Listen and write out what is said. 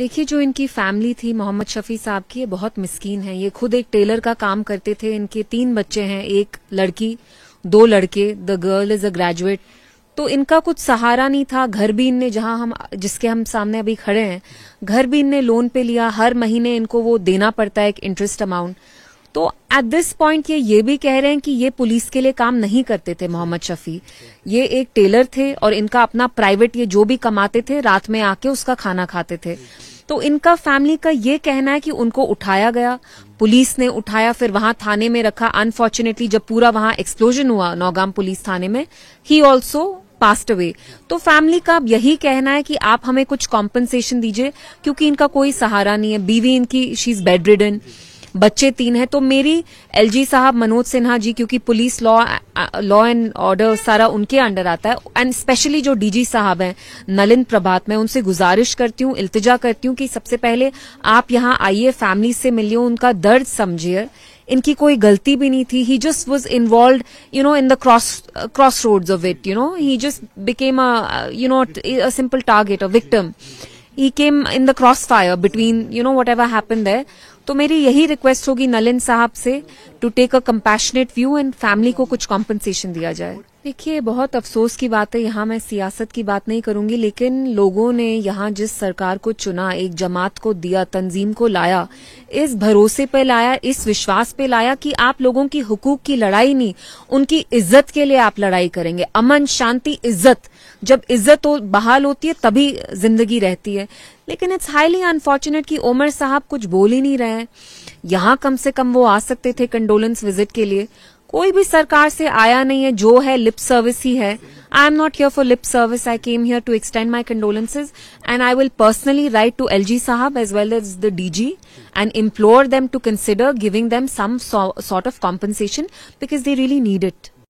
देखिए, जो इनकी फैमिली थी मोहम्मद शफी साहब की, ये बहुत मिस्कीन है। ये खुद एक टेलर का काम करते थे। इनके 3 बच्चे हैं, एक लड़की 2 लड़के। The girl is a graduate. तो इनका कुछ सहारा नहीं था। घर भी इनने, जिसके हम सामने अभी खड़े हैं, घर भी इनने लोन पे लिया। हर महीने इनको वो देना पड़ता है एक इंटरेस्ट अमाउंट। तो एट दिस पॉइंट ये भी कह रहे हैं कि ये पुलिस के लिए काम नहीं करते थे मोहम्मद शफी। ये एक टेलर थे और इनका अपना प्राइवेट, ये जो भी कमाते थे रात में आके उसका खाना खाते थे। तो इनका फैमिली का ये कहना है कि उनको उठाया गया, पुलिस ने उठाया, फिर वहां थाने में रखा। अनफॉर्चुनेटली जब पूरा वहां एक्सप्लोजन हुआ नौगाम पुलिस थाने में, ही ऑल्सो पास्ट अवे। तो फैमिली का अब यही कहना है कि आप हमें कुछ कॉम्पनसेशन दीजिए, क्योंकि इनका कोई सहारा नहीं है। बीवी इनकी, शी इज बेड रिडन, बच्चे 3 हैं। तो मेरी एलजी साहब मनोज सिन्हा जी, क्योंकि पुलिस लॉ एंड ऑर्डर सारा उनके अंडर आता है, एंड स्पेशली जो डीजी साहब हैं नलिन प्रभात, मैं उनसे गुजारिश करती हूँ, इल्तिजा करती हूँ कि सबसे पहले आप यहाँ आइए, फैमिली से मिलिए, उनका दर्द समझिए। इनकी कोई गलती भी नहीं थी। He just was involve in the crossroads of it, he just became a simple target, a victim. He came in the crossfire between, whatever happened there. तो मेरी यही रिक्वेस्ट होगी नलिन साहब से, to take a compassionate view and family को कुछ compensation दिया जाए। देखिए, बहुत अफसोस की बात है, यहाँ मैं सियासत की बात नहीं करूंगी, लेकिन लोगों ने यहाँ जिस सरकार को चुना, एक जमात को दिया, तंजीम को लाया, इस भरोसे पे लाया, इस विश्वास पे लाया कि आप लोगों की हुकूक की लड़ाई नहीं, उनकी इज्जत के लिए आप लड़ाई करेंगे। अमन, शांति, इज्जत, जब इज्जत बहाल होती है तभी जिंदगी रहती है। लेकिन इट्स हाईली अनफॉर्चुनेट कि उमर साहब कुछ बोल ही नहीं रहे हैं। यहाँ कम से कम वो आ सकते थे कंडोलेंस विजिट के लिए। कोई भी सरकार से आया नहीं है, जो है लिप सर्विस ही है। I am not here for lip service, I came here to extend my condolences and I will personally write to LG साहब as well as the DG and implore them to consider giving them some sort of compensation because they really need it.